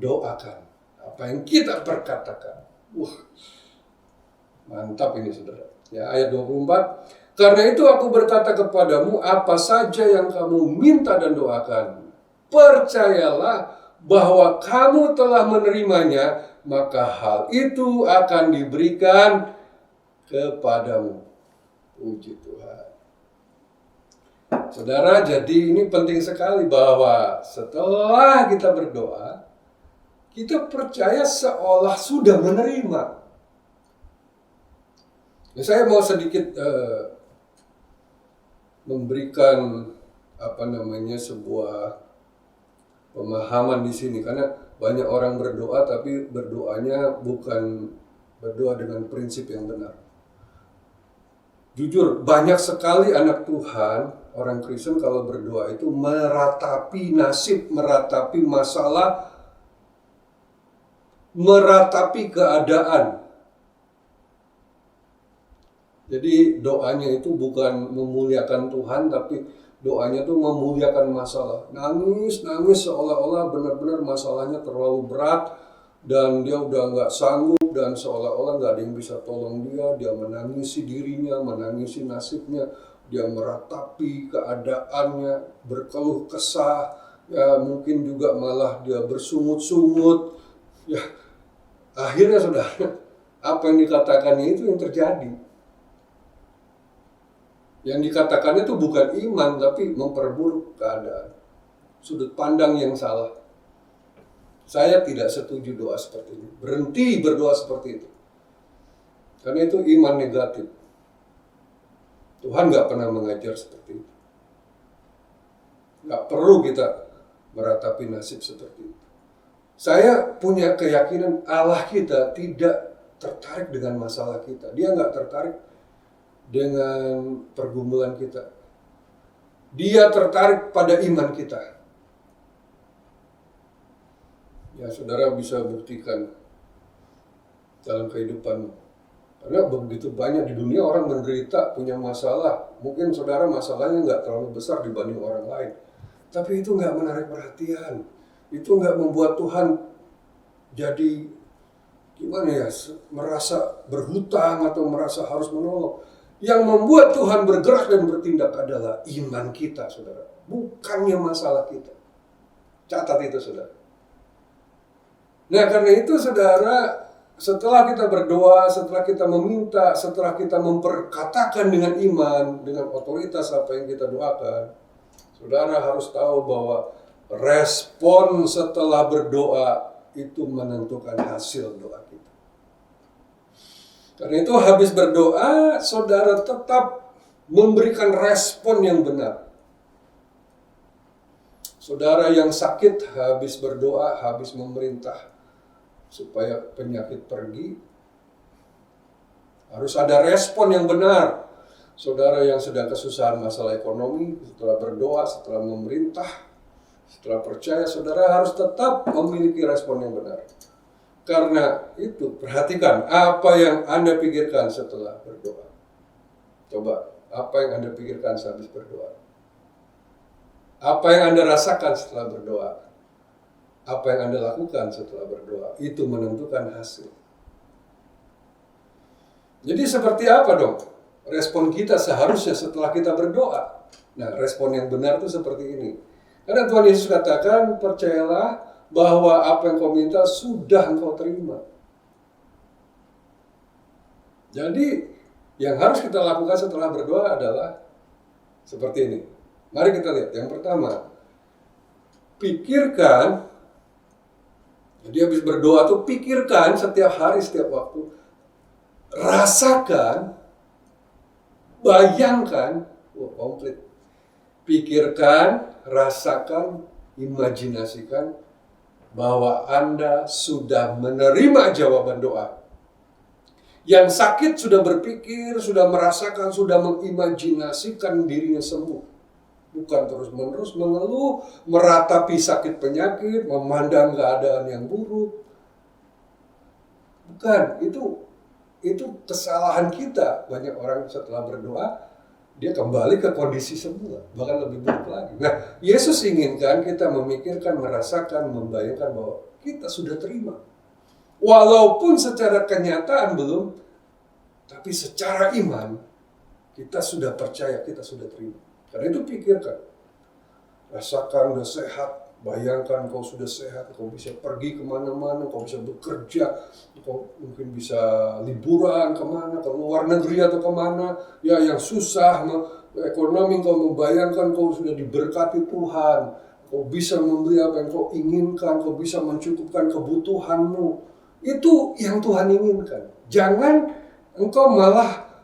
doakan. Apa yang kita perkatakan. Mantap ini, saudara. Ya, ayat 24. Karena itu aku berkata kepadamu, apa saja yang kamu minta dan doakan, percayalah bahwa kamu telah menerimanya, maka hal itu akan diberikan kepadamu. Puji Tuhan. Saudara, jadi ini penting sekali bahwa setelah kita berdoa, kita percaya seolah sudah menerima. Saya mau sedikit memberikan sebuah pemahaman di sini, karena banyak orang berdoa tapi berdoanya bukan berdoa dengan prinsip yang benar. Jujur, banyak sekali anak Tuhan, orang Kristen kalau berdoa itu meratapi nasib, meratapi masalah, meratapi keadaan. Jadi doanya itu bukan memuliakan Tuhan, tapi doanya itu memuliakan masalah. Nangis seolah-olah benar-benar masalahnya terlalu berat dan dia udah nggak sanggup dan seolah-olah nggak ada yang bisa tolong dia. Dia menangisi dirinya, menangisi nasibnya, dia meratapi keadaannya, berkeluh kesah, ya mungkin juga malah dia bersungut-sungut. Ya, akhirnya saudara, apa yang dikatakannya itu yang terjadi. Yang dikatakannya itu bukan iman, tapi memperburuk keadaan. Sudut pandang yang salah. Saya tidak setuju doa seperti ini. Berhenti berdoa seperti itu. Karena itu iman negatif. Tuhan gak pernah mengajar seperti itu. Gak perlu kita meratapi nasib seperti itu. Saya punya keyakinan Allah kita tidak tertarik dengan masalah kita. Dia gak tertarik dengan pergumulan kita. Dia tertarik pada iman kita. Ya, saudara bisa buktikan dalam kehidupan. Karena begitu banyak di dunia orang menderita, punya masalah. Mungkin saudara masalahnya nggak terlalu besar dibanding orang lain. Tapi itu nggak menarik perhatian. Itu nggak membuat Tuhan jadi merasa berhutang atau merasa harus menolong. Yang membuat Tuhan bergerak dan bertindak adalah iman kita, saudara. Bukannya masalah kita. Catat itu, saudara. Nah, karena itu, saudara, setelah kita berdoa, setelah kita meminta, setelah kita memperkatakan dengan iman, dengan otoritas apa yang kita doakan, saudara harus tahu bahwa respon setelah berdoa itu menentukan hasil doa kita. Karena itu habis berdoa, saudara tetap memberikan respon yang benar. Saudara yang sakit habis berdoa, habis memerintah supaya penyakit pergi, harus ada respon yang benar. Saudara yang sedang kesusahan masalah ekonomi, setelah berdoa, setelah memerintah, setelah percaya, saudara harus tetap memiliki respon yang benar. Karena itu, perhatikan apa yang Anda pikirkan setelah berdoa. Coba, apa yang Anda pikirkan sehabis berdoa? Apa yang Anda rasakan setelah berdoa? Apa yang Anda lakukan setelah berdoa? Itu menentukan hasil. Jadi seperti apa dong respon kita seharusnya setelah kita berdoa? Nah, respon yang benar itu seperti ini. Karena Tuhan Yesus katakan, percayalah bahwa apa yang kau minta sudah engkau terima. Jadi, yang harus kita lakukan setelah berdoa adalah seperti ini. Mari kita lihat. Yang pertama, pikirkan. Jadi habis berdoa tuh pikirkan setiap hari, setiap waktu. Rasakan, bayangkan, komplit. Pikirkan, rasakan, imajinasikan bahwa Anda sudah menerima jawaban doa. Yang sakit sudah berpikir, sudah merasakan, sudah mengimajinasikan dirinya sembuh. Bukan terus-menerus mengeluh, meratapi sakit penyakit, memandang keadaan yang buruk. Bukan, itu kesalahan kita. Banyak orang setelah berdoa, dia kembali ke kondisi semula, bahkan lebih buruk lagi. Nah, Yesus inginkan kita memikirkan, merasakan, membayangkan bahwa kita sudah terima. Walaupun secara kenyataan belum, tapi secara iman, kita sudah percaya, kita sudah terima. Karena itu pikirkan, rasakan udah sehat, bayangkan kau sudah sehat, kau bisa pergi kemana-mana, kau bisa bekerja, kau mungkin bisa liburan kemana, ke luar negeri atau kemana, ya yang susah, ekonomi kau membayangkan kau sudah diberkati Tuhan, kau bisa membeli apa yang kau inginkan, kau bisa mencukupkan kebutuhanmu. Itu yang Tuhan inginkan. Jangan engkau malah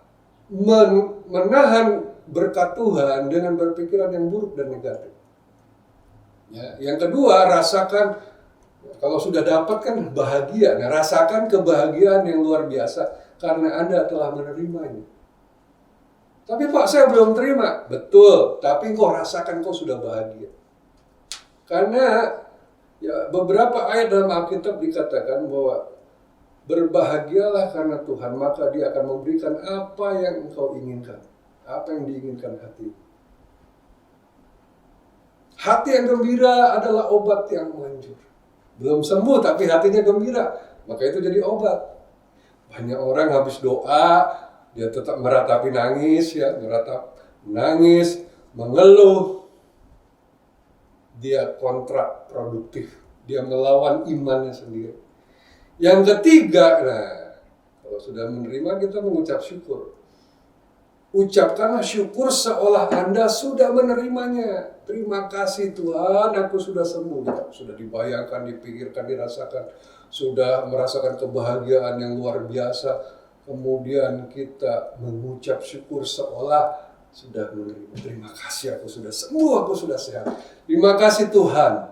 menahan berkat Tuhan dengan berpikiran yang buruk dan negatif. Ya, yang kedua, rasakan, kalau sudah dapat kan bahagia. Nah, rasakan kebahagiaan yang luar biasa karena Anda telah menerimanya. Tapi Pak, saya belum terima. Betul, tapi kau rasakan kau sudah bahagia. Karena ya, beberapa ayat dalam Alkitab dikatakan bahwa berbahagialah karena Tuhan, maka Dia akan memberikan apa yang engkau inginkan. Apa yang diinginkan hati. Hati yang gembira adalah obat yang manjur. Belum sembuh tapi hatinya gembira, maka itu jadi obat. Banyak orang habis doa, dia tetap meratapi nangis, ya, nangis, mengeluh. Dia kontraproduktif, dia melawan imannya sendiri. Yang ketiga, nah, kalau sudah menerima kita mengucap syukur. Ucapkanlah syukur seolah Anda sudah menerimanya. Terima kasih Tuhan, aku sudah sembuh. Sudah dibayangkan, dipikirkan, dirasakan. Sudah merasakan kebahagiaan yang luar biasa. Kemudian kita mengucap syukur seolah sudah menerima. Terima kasih, aku sudah sembuh, aku sudah sehat. Terima kasih Tuhan,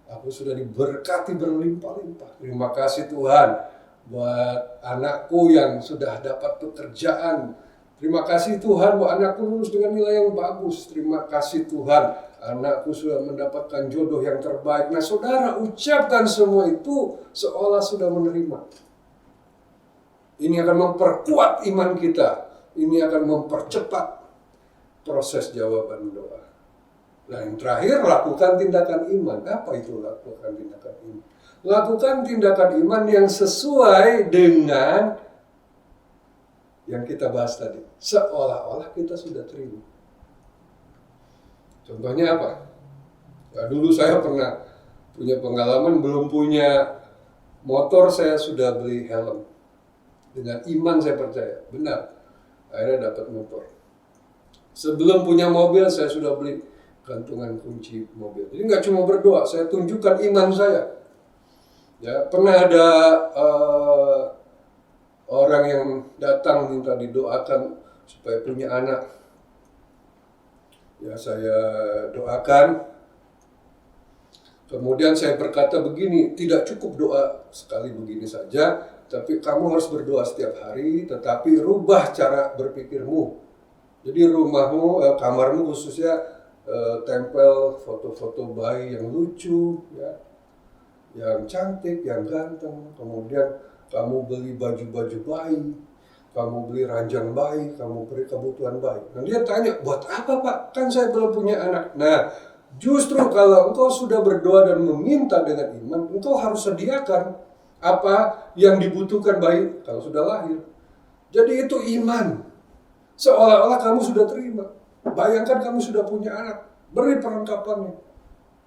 aku sudah diberkati berlimpah-limpah. Terima kasih Tuhan buat anakku yang sudah dapat pekerjaan. Terima kasih Tuhan bahwa anakku lulus dengan nilai yang bagus. Terima kasih Tuhan, anakku sudah mendapatkan jodoh yang terbaik. Nah, saudara, ucapkan semua itu seolah sudah menerima. Ini akan memperkuat iman kita. Ini akan mempercepat proses jawaban doa. Nah, yang terakhir, lakukan tindakan iman. Apa itu lakukan tindakan iman? Lakukan tindakan iman yang sesuai dengan yang kita bahas tadi, seolah-olah kita sudah terima. Contohnya apa? Ya, dulu saya pernah punya pengalaman, belum punya motor, saya sudah beli helm. Dengan iman saya percaya, benar, akhirnya dapat motor. Sebelum punya mobil, saya sudah beli gantungan kunci mobil. Jadi nggak cuma berdoa, saya tunjukkan iman saya. Ya, pernah ada orang yang datang minta didoakan supaya punya anak. Ya, saya doakan. Kemudian saya berkata begini, tidak cukup doa sekali begini saja, tapi kamu harus berdoa setiap hari, tetapi rubah cara berpikirmu. Jadi rumahmu, kamarmu khususnya tempel foto-foto bayi yang lucu, ya, yang cantik, yang ganteng, kemudian kamu beli baju-baju bayi, kamu beli ranjang bayi, kamu beri kebutuhan bayi. Nah dia tanya, buat apa Pak? Kan saya belum punya anak. Nah justru kalau engkau sudah berdoa dan meminta dengan iman, engkau harus sediakan apa yang dibutuhkan bayi kalau sudah lahir. Jadi itu iman. Seolah-olah kamu sudah terima. Bayangkan kamu sudah punya anak, beri perlengkapannya.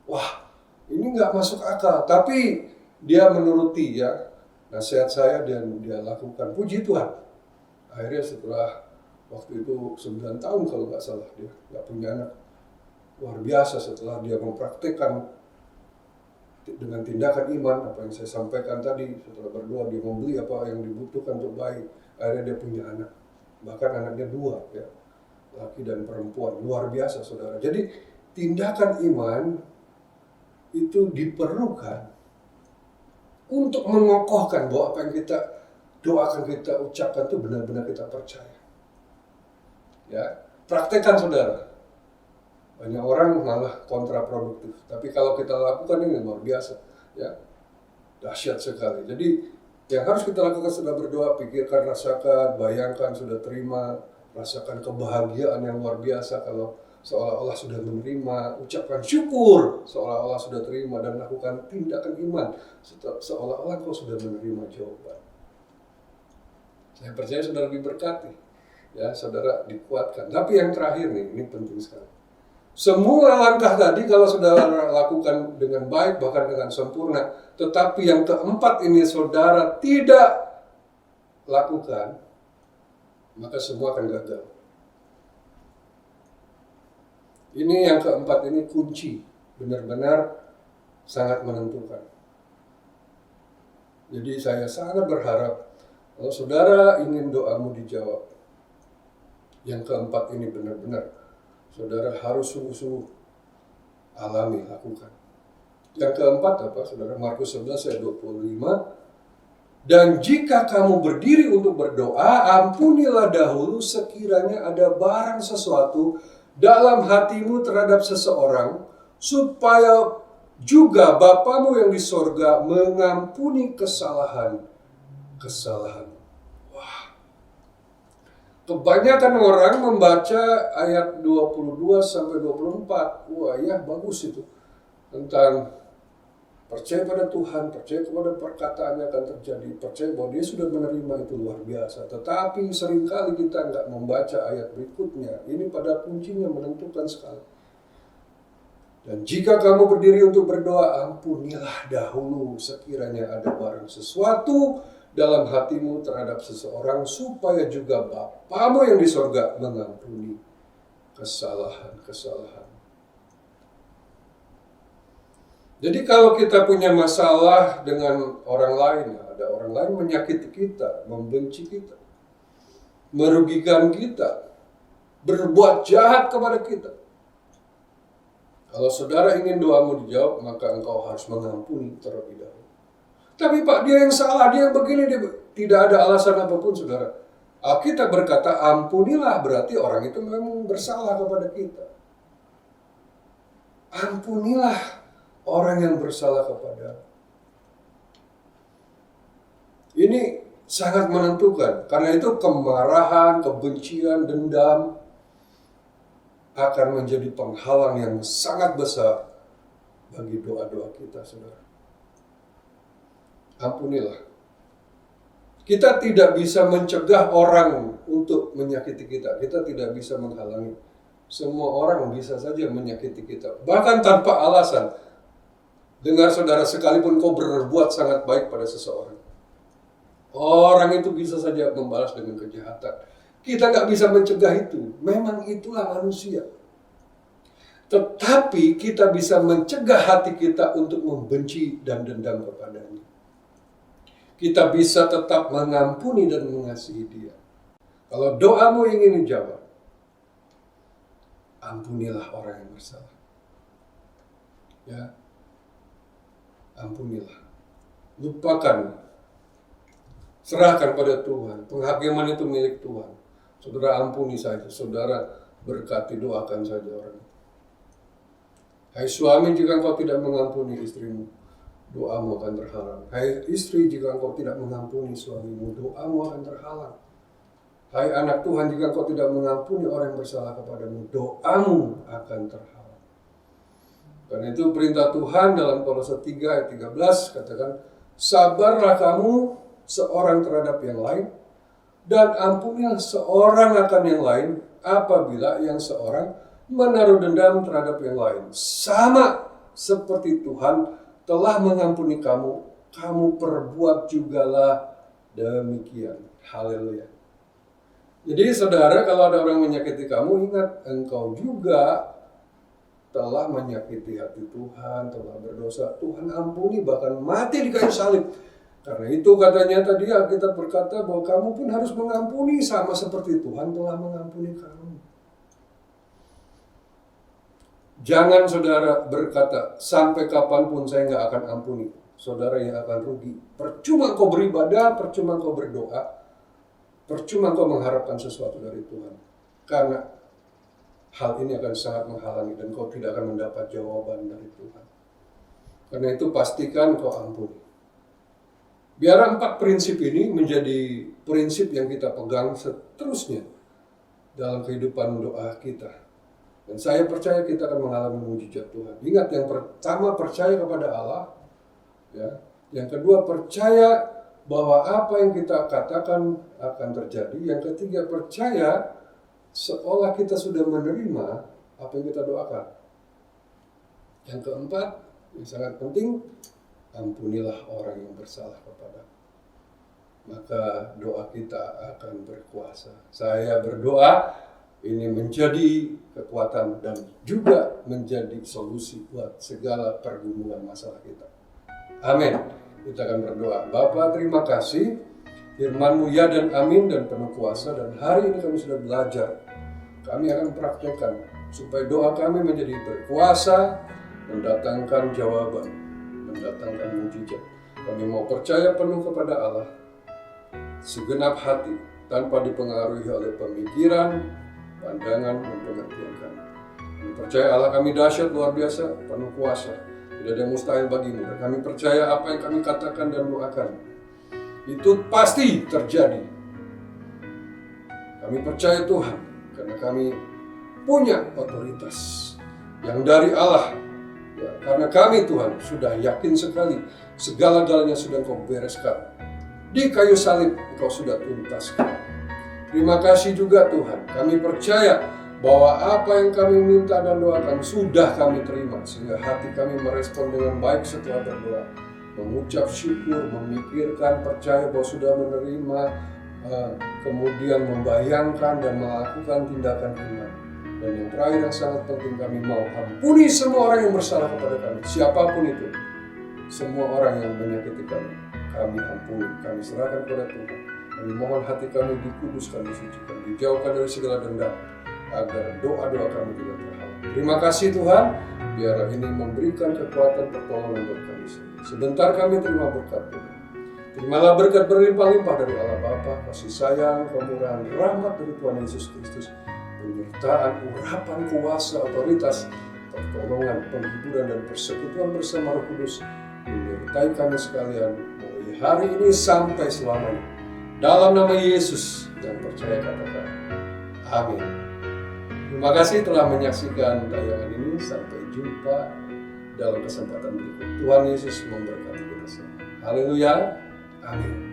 Wah, ini nggak masuk akal. Tapi dia menuruti ya nasihat saya dan dia lakukan. Puji Tuhan. Akhirnya setelah waktu itu 9 tahun kalau nggak salah dia nggak punya anak. Luar biasa setelah dia mempraktikkan dengan tindakan iman apa yang saya sampaikan tadi, setelah berdoa dia membeli apa yang dibutuhkan untuk bayi, akhirnya dia punya anak, bahkan anaknya 2 ya, laki dan perempuan. Luar biasa saudara. Jadi tindakan iman itu diperlukan untuk mengokohkan bahwa apa yang kita doakan, kita ucapkan itu benar-benar kita percaya. Ya, praktekkan saudara. Banyak orang malah kontraproduktif. Tapi kalau kita lakukan ini luar biasa, ya dahsyat sekali. Jadi yang harus kita lakukan setelah berdoa, pikirkan, rasakan, bayangkan sudah terima, rasakan kebahagiaan yang luar biasa kalau seolah-olah sudah menerima, ucapkan syukur seolah-olah sudah terima dan lakukan tindakan iman seolah-olah kau sudah menerima jawaban. Saya percaya saudara diberkati, ya saudara dikuatkan. Tapi yang terakhir nih, ini penting sekali. Semua langkah tadi kalau saudara lakukan dengan baik, bahkan dengan sempurna, tetapi yang keempat ini saudara tidak lakukan, maka semua akan gagal. Ini yang keempat ini kunci, benar-benar sangat menentukan. Jadi saya sangat berharap kalau saudara ingin doamu dijawab, yang keempat ini benar-benar saudara harus sungguh-sungguh alami, lakukan. Yang keempat apa? Saudara, Markus 11 ayat 25. Dan jika kamu berdiri untuk berdoa, ampunilah dahulu sekiranya ada barang sesuatu dalam hatimu terhadap seseorang, supaya juga Bapamu yang di sorga mengampuni kesalahan. Kebanyakan orang membaca ayat 22 sampai 24. Wah ya bagus itu. Tentang percaya pada Tuhan, percaya kepada perkataannya akan terjadi, percaya bahwa dia sudah menerima, itu luar biasa. Tetapi seringkali kita nggak membaca ayat berikutnya. Ini pada kuncinya menentukan sekali. Dan jika kamu berdiri untuk berdoa, ampunilah dahulu sekiranya ada barang sesuatu dalam hatimu terhadap seseorang, supaya juga Bapamu yang di sorga mengampuni kesalahan-kesalahan. Jadi kalau kita punya masalah dengan orang lain, ada orang lain menyakiti kita, membenci kita, merugikan kita, berbuat jahat kepada kita. Kalau saudara ingin doamu dijawab, maka engkau harus mengampuni terlebih dahulu. Tapi Pak, dia yang salah, dia yang begini, dia tidak ada alasan apapun, saudara. Alkitab berkata, ampunilah, berarti orang itu memang bersalah kepada kita. Ampunilah orang yang bersalah kepada. Ini sangat menentukan. Karena itu kemarahan, kebencian, dendam akan menjadi penghalang yang sangat besar bagi doa-doa kita, saudara. Ampunilah. Kita tidak bisa mencegah orang untuk menyakiti kita. Kita tidak bisa menghalangi. Semua orang bisa saja menyakiti kita, bahkan tanpa alasan. Dengar saudara, sekalipun kau berbuat sangat baik pada seseorang, orang itu bisa saja membalas dengan kejahatan. Kita nggak bisa mencegah itu. Memang itulah manusia. Tetapi kita bisa mencegah hati kita untuk membenci dan dendam kepadanya. Kita bisa tetap mengampuni dan mengasihi dia. Kalau doamu ingin dijawab, ampunilah orang yang bersalah. Ya, ampunilah. Lupakan. Serahkan pada Tuhan. Penghakiman itu milik Tuhan. Saudara ampuni saja. Saudara berkati, doakan saja orang. Hai suami, jika engkau tidak mengampuni istrimu, doamu akan terhalang. Hai istri, jika engkau tidak mengampuni suamimu, doamu akan terhalang. Hai anak Tuhan, jika engkau tidak mengampuni orang yang bersalah kepadamu, doamu akan terhalang. Karena itu perintah Tuhan dalam Kolose 3 ayat 13 katakan, sabarlah kamu seorang terhadap yang lain, dan ampunilah seorang akan yang lain apabila yang seorang menaruh dendam terhadap yang lain. Sama seperti Tuhan telah mengampuni kamu, kamu perbuat jugalah demikian. Haleluya. Jadi saudara, kalau ada orang menyakiti kamu, ingat engkau juga telah menyakiti hati Tuhan, telah berdosa. Tuhan ampuni, bahkan mati di kayu salib. Karena itu katanya tadi Alkitab berkata bahwa kamu pun harus mengampuni sama seperti Tuhan telah mengampuni kamu. Jangan saudara berkata, sampai kapanpun saya nggak akan ampuni. Saudara yang akan rugi. Percuma kau beribadah, percuma kau berdoa, percuma kau mengharapkan sesuatu dari Tuhan. Karena hal ini akan sangat menghalangi dan kau tidak akan mendapat jawaban dari Tuhan. Karena itu pastikan kau ampuni. Biar 4 prinsip ini menjadi prinsip yang kita pegang seterusnya dalam kehidupan doa kita. Dan saya percaya kita akan mengalami mujizat Tuhan. Ingat, yang pertama percaya kepada Allah, ya. Yang kedua percaya bahwa apa yang kita katakan akan terjadi. Yang ketiga percaya seolah kita sudah menerima apa yang kita doakan. Yang keempat, yang sangat penting, ampunilah orang yang bersalah kepada. Maka doa kita akan berkuasa. Saya berdoa ini menjadi kekuatan dan juga menjadi solusi buat segala pergumulan masalah kita. Amin. Kita akan berdoa. Bapa, terima kasih. Firman-Mu ya dan amin dan penuh kuasa. Dan hari ini kami sudah belajar. Kami akan praktekkan supaya doa kami menjadi berkuasa, mendatangkan jawaban, mendatangkan mujizat. Kami mau percaya penuh kepada Allah, segenap hati, tanpa dipengaruhi oleh pemikiran, pandangan, dan pengertian kami. Kami percaya Allah kami dahsyat, luar biasa, penuh kuasa. Tidak ada yang mustahil bagimu. Dan kami percaya apa yang kami katakan dan doakan itu pasti terjadi. Kami percaya Tuhan, karena kami punya otoritas yang dari Allah. Ya, karena kami Tuhan sudah yakin sekali segala-galanya sudah Kau bereskan. Di kayu salib Kau sudah tuntaskan. Terima kasih juga Tuhan, kami percaya bahwa apa yang kami minta dan doakan sudah kami terima. Sehingga hati kami merespon dengan baik setelah berdoa. Mengucap syukur, memikirkan, percaya bahwa sudah menerima, kemudian membayangkan dan melakukan tindakan iman. Dan yang terakhir yang sangat penting, kami mau ampuni semua orang yang bersalah kepada kami. Siapapun itu, semua orang yang menyakiti kami ampuni, kami serahkan kepada Tuhan. Kami mohon hati kami dikuduskan, disucikan, dijauhkan dari segala dendam, agar doa-doa kami tidak terhalang. Terima kasih Tuhan, biar ini memberikan kekuatan pertolongan buat kami. Sebentar kami terima berkat Tuhan. Terimalah berkat berlimpah-limpah dari Allah Bapa, kasih sayang, kemurahan, rahmat dari Tuhan Yesus Kristus, penyertaan, urapan, kuasa, otoritas, pertolongan, penghiburan, dan persekutuan bersama Roh Kudus menyertai kami sekalian mulai hari ini sampai selamanya. Dalam nama Yesus yang percaya katakan amin. Terima kasih telah menyaksikan tayangan ini. Sampai jumpa dalam kesempatan berikut. Tuhan Yesus memberkati kita semua. Haleluya. Amin.